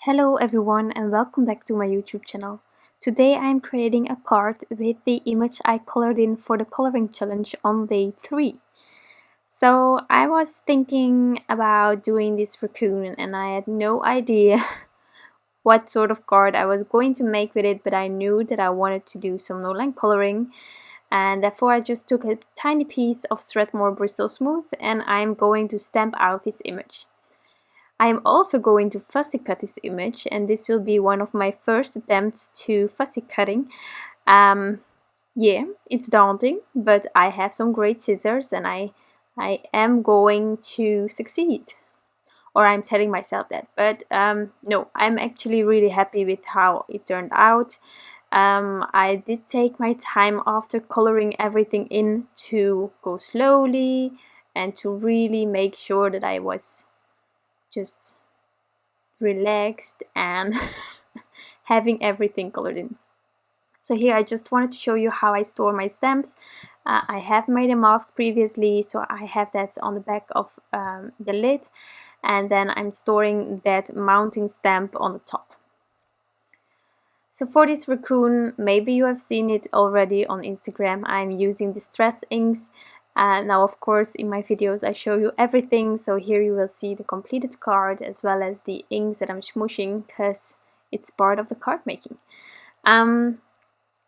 Hello everyone and welcome back to my YouTube channel. Today I am creating a card with the image I colored in for the coloring challenge on day 3. So I was thinking about doing this raccoon and I had no idea what sort of card I was going to make with it, but I knew that I wanted to do some no-line coloring, and therefore I just took a tiny piece of Strathmore Bristol Smooth and I'm going to stamp out this image. I am also going to fussy cut this image, and this will be one of my first attempts to fussy cutting. Yeah, it's daunting, but I have some great scissors and I am going to succeed. Or I'm telling myself that, but no, I'm actually really happy with how it turned out. I did take my time after coloring everything in to go slowly and to really make sure that I was just relaxed and having everything colored in. So here I just wanted to show you how I store my stamps. I have made a mask previously, so I have that on the back of the lid, and then I'm storing that mounting stamp on the top. So for this raccoon, maybe you have seen it already on Instagram, I'm using distress inks. Now of course in my videos I show you everything, so here you will see the completed card as well as the inks that I'm smooshing because it's part of the card making.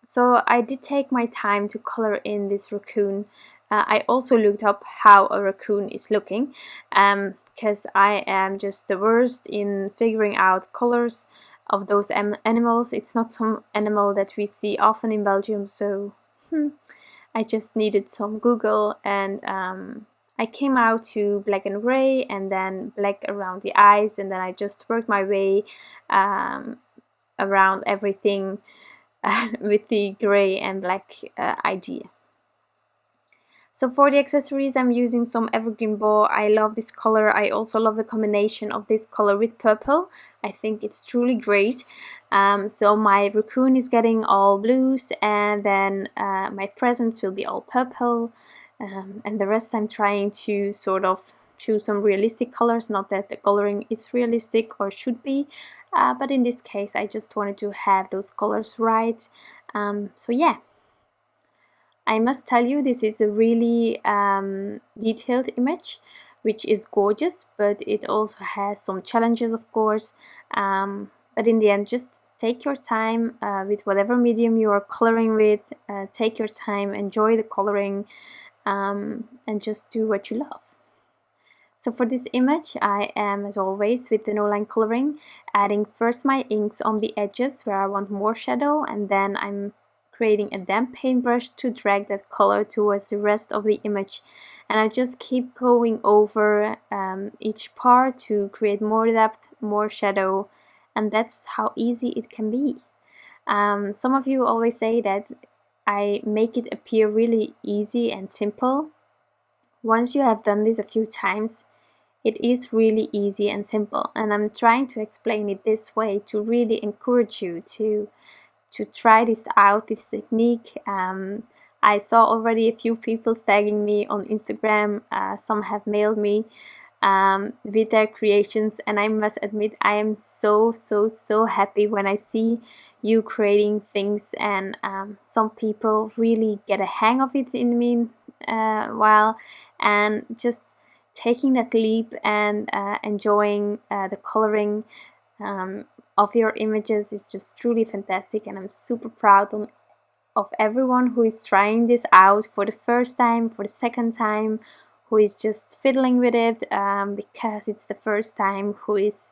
So I did take my time to color in this raccoon. I also looked up how a raccoon is looking because I am just the worst in figuring out colors of those animals. It's not some animal that we see often in Belgium, so I just needed some Google, and I came out to black and gray and then black around the eyes, and then I just worked my way around everything with the gray and black idea. So for the accessories I'm using some Evergreen Bough. I love this color. I also love the combination of this color with purple. I think it's truly great. So my raccoon is getting all blues, and then my presents will be all purple, and the rest I'm trying to sort of choose some realistic colors. Not that the coloring is realistic or should be, but in this case I just wanted to have those colors right. So yeah, I must tell you, this is a really detailed image, which is gorgeous, but it also has some challenges, of course. But in the end, just take your time with whatever medium you are coloring with. Take your time, enjoy the coloring, and just do what you love. So for this image, I am, as always, with the no-line coloring, adding first my inks on the edges where I want more shadow, and then I'm creating a damp paintbrush to drag that color towards the rest of the image. And I just keep going over each part to create more depth, more shadow, and that's how easy it can be. Some of you always say that I make it appear really easy and simple. Once you have done this a few times, it is really easy and simple, and I'm trying to explain it this way to really encourage you to try this out, this technique. I saw already a few people tagging me on Instagram. Some have mailed me with their creations, and I must admit I am so happy when I see you creating things, and some people really get a hang of it in the meanwhile, and just taking that leap and enjoying the coloring of your images is just truly fantastic, and I'm super proud of everyone who is trying this out for the first time, for the second time, who is just fiddling with it because it's the first time, who is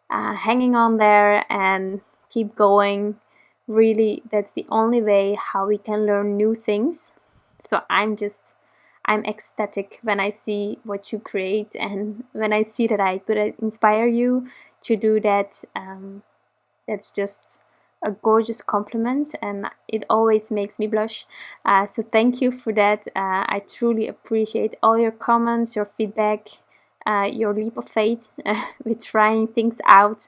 hanging on there and keep going. Really, that's the only way how we can learn new things. So I'm ecstatic when I see what you create, and when I see that I could inspire you to do that. That's just a gorgeous compliment, and it always makes me blush. So thank you for that. I truly appreciate all your comments, your feedback, your leap of faith with trying things out.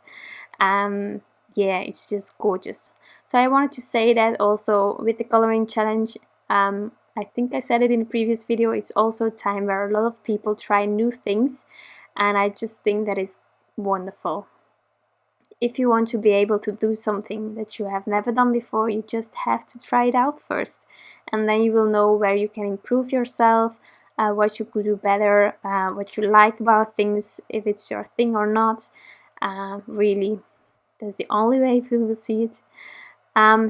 Yeah, it's just gorgeous. So I wanted to say that also with the coloring challenge, I think I said it in the previous video, it's also a time where a lot of people try new things, and I just think that is wonderful. if you want to be able to do something that you have never done before, you just have to try it out first, and then you will know where you can improve yourself, what you could do better, what you like about things, if it's your thing or not. Really, that's the only way you will see it.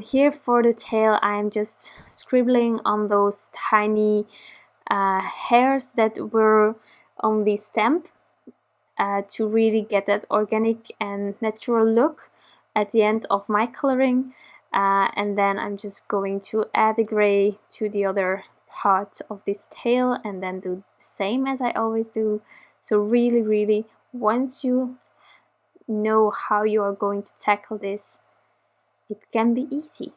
Here for the tail, I'm just scribbling on those tiny hairs that were on the stamp, to really get that organic and natural look at the end of my coloring. And then I'm just going to add the gray to the other part of this tail and then do the same as I always do. So really, once you know how you are going to tackle this, it can be easy.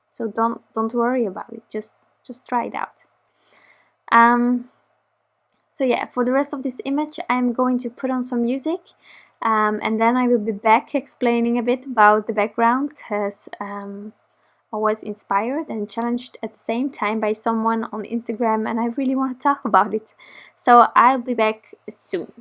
So don't worry about it, just try it out. So yeah, for the rest of this image I'm going to put on some music, and then I will be back explaining a bit about the background, because I was inspired and challenged at the same time by someone on Instagram, and I really want to talk about it. So I'll be back soon.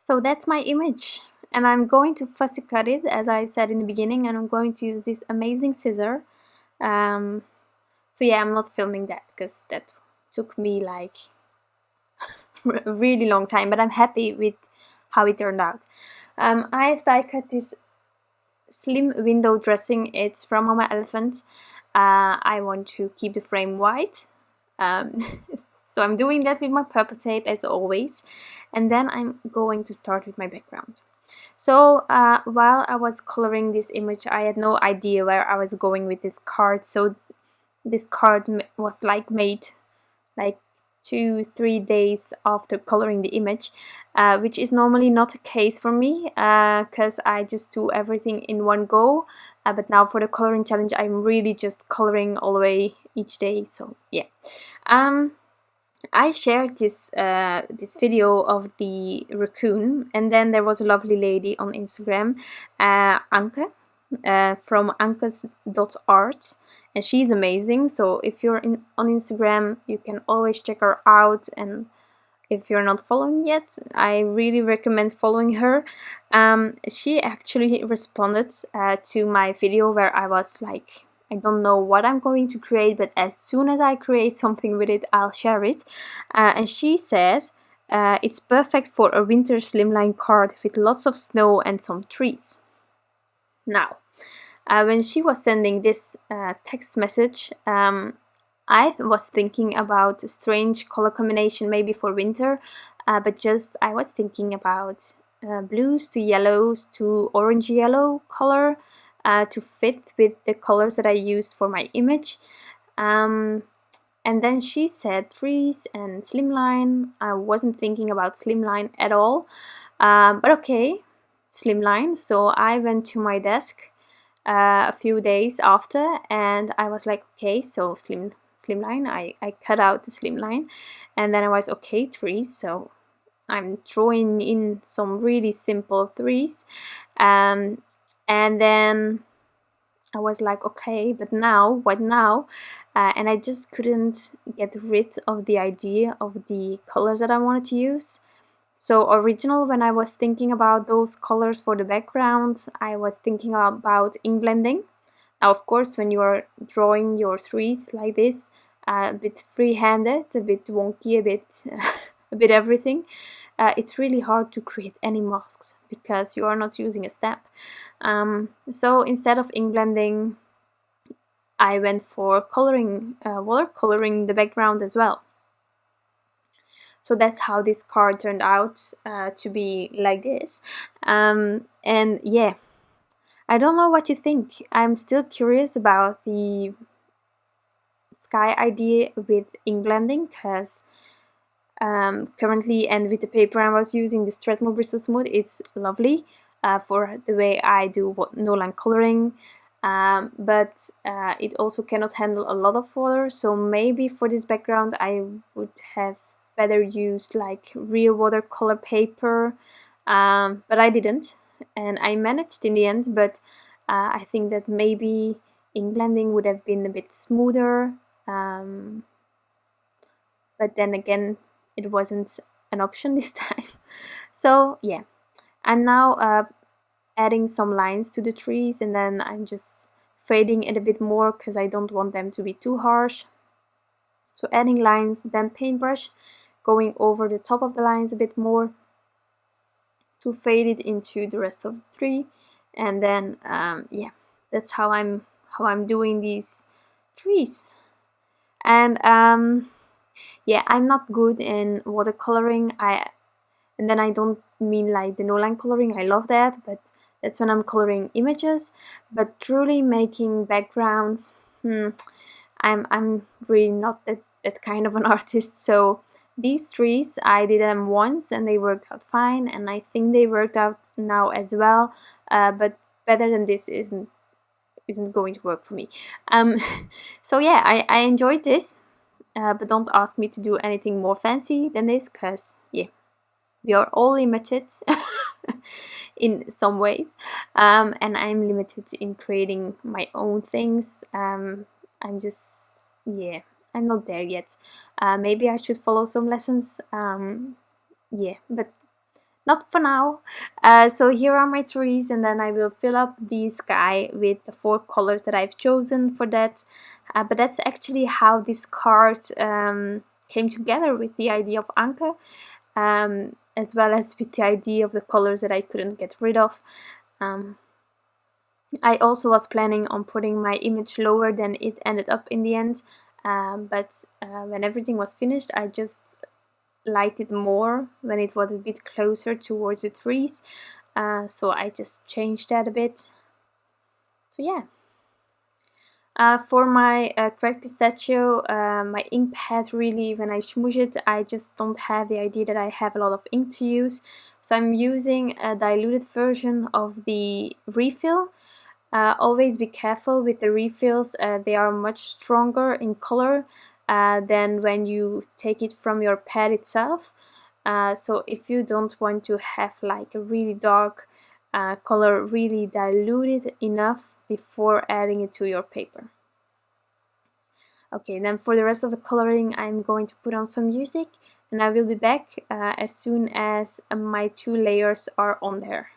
So that's my image, and I'm going to fussy cut it, as I said in the beginning, and I'm going to use this amazing scissor. So yeah, I'm not filming that because that took me like a really long time, but I'm happy with how it turned out. I've die cut this slim window dressing. It's from Mama Elephant. I want to keep the frame white. So I'm doing that with my purple tape as always, and then I'm going to start with my background. So while I was coloring this image, I had no idea where I was going with this card. So this card was like made like 2-3 days after coloring the image, which is normally not the case for me because I just do everything in one go. But now for the coloring challenge, I'm really just coloring all the way each day. So yeah. I shared this video of the raccoon, and then there was a lovely lady on Instagram, Anke, from ankes.art, and she's amazing. So if you're on Instagram, you can always check her out, and if you're not following yet, I really recommend following her. She actually responded to my video where I was like, I don't know what I'm going to create, but as soon as I create something with it, I'll share it. And she says it's perfect for a winter slimline card with lots of snow and some trees. Now, when she was sending this text message, I was thinking about a strange color combination maybe for winter, but just I was thinking about blues to yellows to orange yellow color to fit with the colors that I used for my image. And then she said trees and slimline. I wasn't thinking about slimline at all, but okay, slimline. So I went to my desk a few days after, and I was like, okay, so slimline. I cut out the slimline, and then I was okay, trees. So I'm drawing in some really simple trees, and then I was like, okay, but now what now? And I just couldn't get rid of the idea of the colors that I wanted to use. So original, when I was thinking about those colors for the background, I was thinking about ink blending. Now, of course, when you are drawing your trees like this, a bit free-handed, a bit wonky, a bit a bit everything, it's really hard to create any masks because you are not using a step. So instead of ink blending, I went for coloring, watercoloring the background as well. So that's how this card turned out to be like this. And yeah, I don't know what you think. I'm still curious about the sky idea with ink blending because currently, and with the paper I was using, the Strathmore Bristol Smooth, it's lovely for the way I do no line coloring. But it also cannot handle a lot of water, so maybe for this background I would have better used like real watercolor paper, but I didn't, and I managed in the end. But I think that maybe ink blending would have been a bit smoother, but then again, it wasn't an option this time. So yeah, I'm now adding some lines to the trees, and then I'm just fading it a bit more because I don't want them to be too harsh. So adding lines, then paintbrush, going over the top of the lines a bit more to fade it into the rest of the tree. And then yeah, that's how I'm doing these trees. And yeah, I'm not good in watercoloring. And then I don't mean like the no line coloring, I love that, but that's when I'm coloring images. But truly making backgrounds, I'm really not that kind of an artist. So these trees, I did them once and they worked out fine, and I think they worked out now as well, but better than this isn't going to work for me. So yeah, I enjoyed this, but don't ask me to do anything more fancy than this, because yeah, we are all limited in some ways, and I'm limited in creating my own things. I'm just, yeah, I'm not there yet. Maybe I should follow some lessons. Yeah, but not for now. So here are my trees, and then I will fill up the sky with the 4 colors that I've chosen for that. But that's actually how this card came together, with the idea of Anke, as well as with the idea of the colors that I couldn't get rid of. I also was planning on putting my image lower than it ended up in the end, but when everything was finished, I just liked it more when it was a bit closer towards the trees, so I just changed that a bit. So yeah. For my cracked pistachio, my ink pad, really, when I smoosh it, I just don't have the idea that I have a lot of ink to use. So I'm using a diluted version of the refill. Always be careful with the refills, they are much stronger in color than when you take it from your pad itself. So if you don't want to have like a really dark color, really dilute it enough before adding it to your paper. Okay, then for the rest of the coloring, I'm going to put on some music, and I will be back as soon as my 2 layers are on there.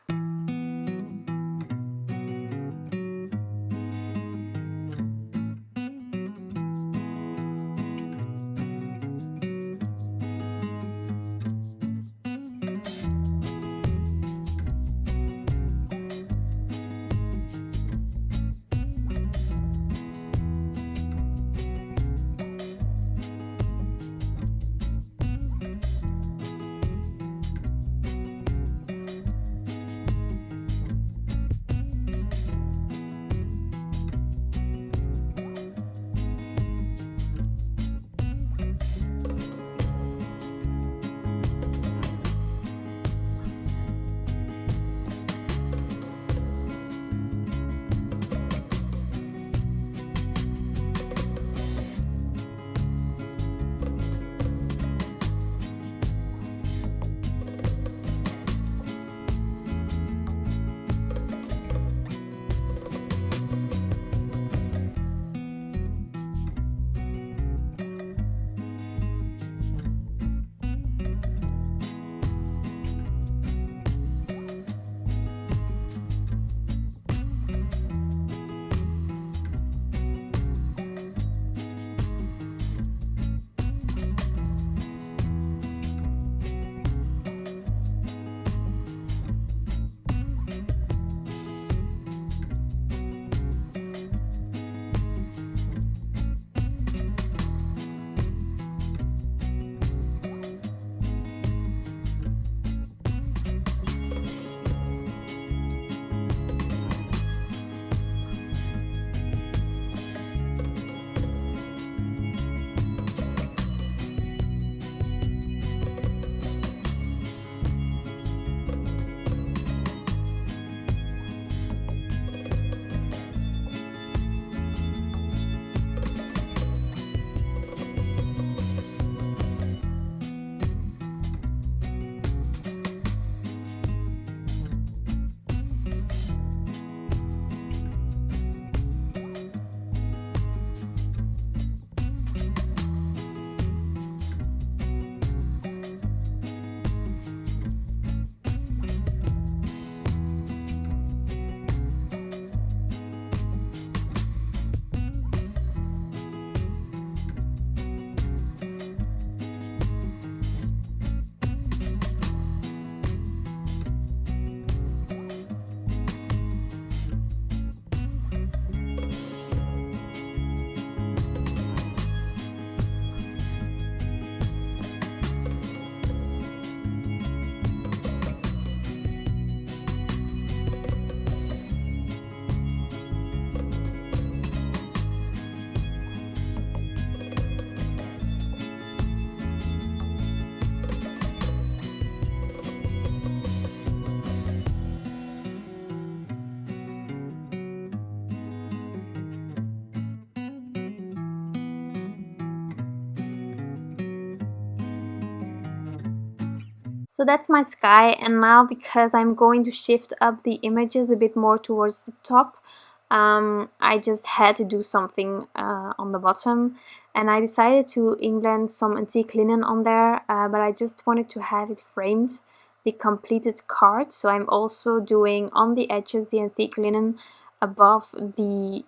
So that's my sky, and now because I'm going to shift up the images a bit more towards the top, I just had to do something on the bottom, and I decided to ink blend some antique linen on there, but I just wanted to have it framed. the completed card. So I'm also doing on the edges the antique linen, above the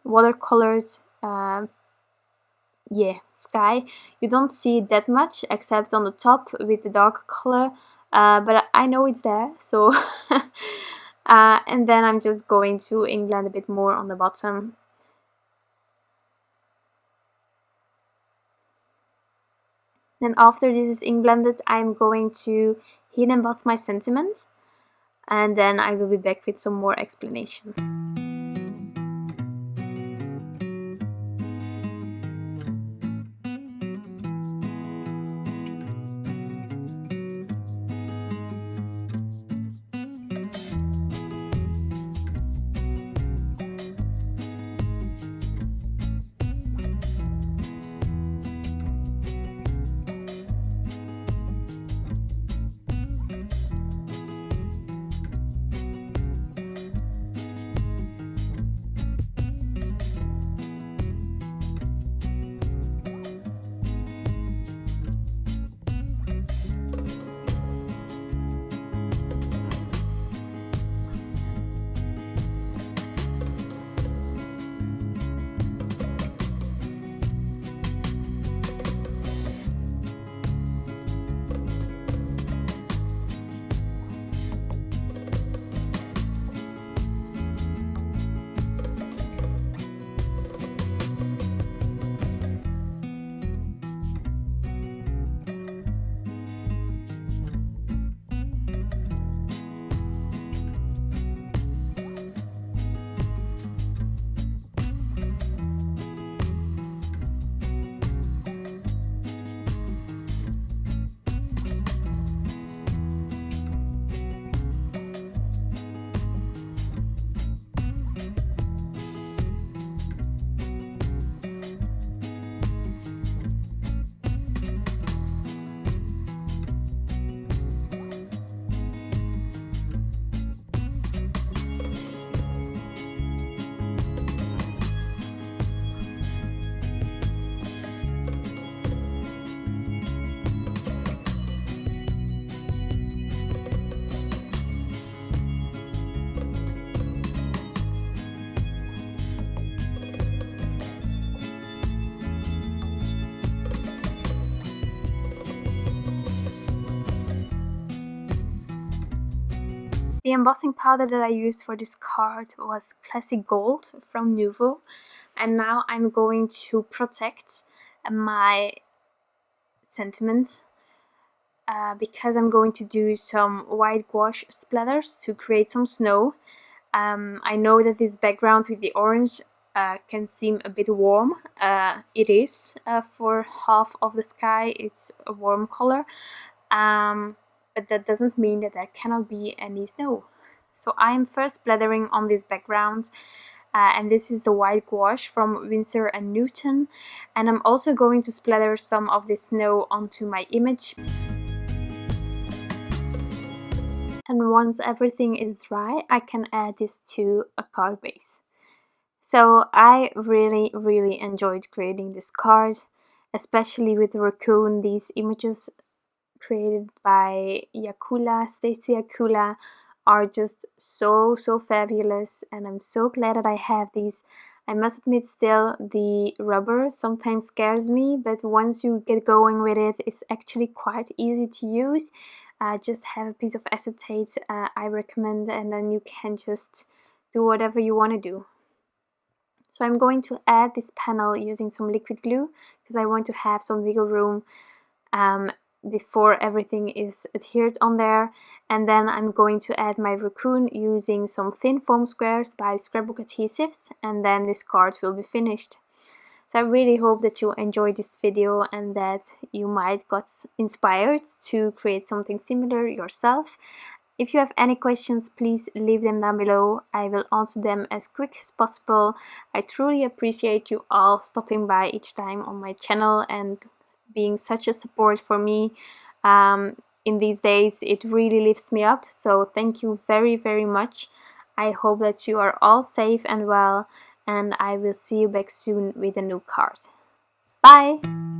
watercolors sky. You don't see it that much except on the top with the dark color, but I know it's there, so and then I'm just going to inkblend a bit more on the bottom. Then after this is ink blended, I'm going to heat emboss my sentiment, and then I will be back with some more explanation. The embossing powder that I used for this card was Classic Gold from NUVO, and now I'm going to protect my sentiment because I'm going to do some white gouache splatters to create some snow. I know that this background with the orange can seem a bit warm. It is for half of the sky, it's a warm color. But that doesn't mean that there cannot be any snow. So I'm first splattering on this background, and this is the white gouache from Winsor and Newton, and I'm also going to splatter some of the snow onto my image. And once everything is dry, I can add this to a card base. So I really enjoyed creating this card, especially with Raccoon. These images created by Stacey Yacula, are just so fabulous, and I'm so glad that I have these. I must admit still, the rubber sometimes scares me, but once you get going with it, it's actually quite easy to use. Just have a piece of acetate, I recommend, and then you can just do whatever you want to do. So I'm going to add this panel using some liquid glue because I want to have some wiggle room before everything is adhered on there. And then I'm going to add my Raccoon using some thin foam squares by Scrapbook Adhesives, and then this card will be finished. So I really hope that you enjoyed this video and that you might got inspired to create something similar yourself. If you have any questions, please leave them down below. I will answer them as quick as possible. I truly appreciate you all stopping by each time on my channel and being such a support for me in these days. It really lifts me up, so thank you very much. I hope that you are all safe and well, and I will see you back soon with a new card. Bye!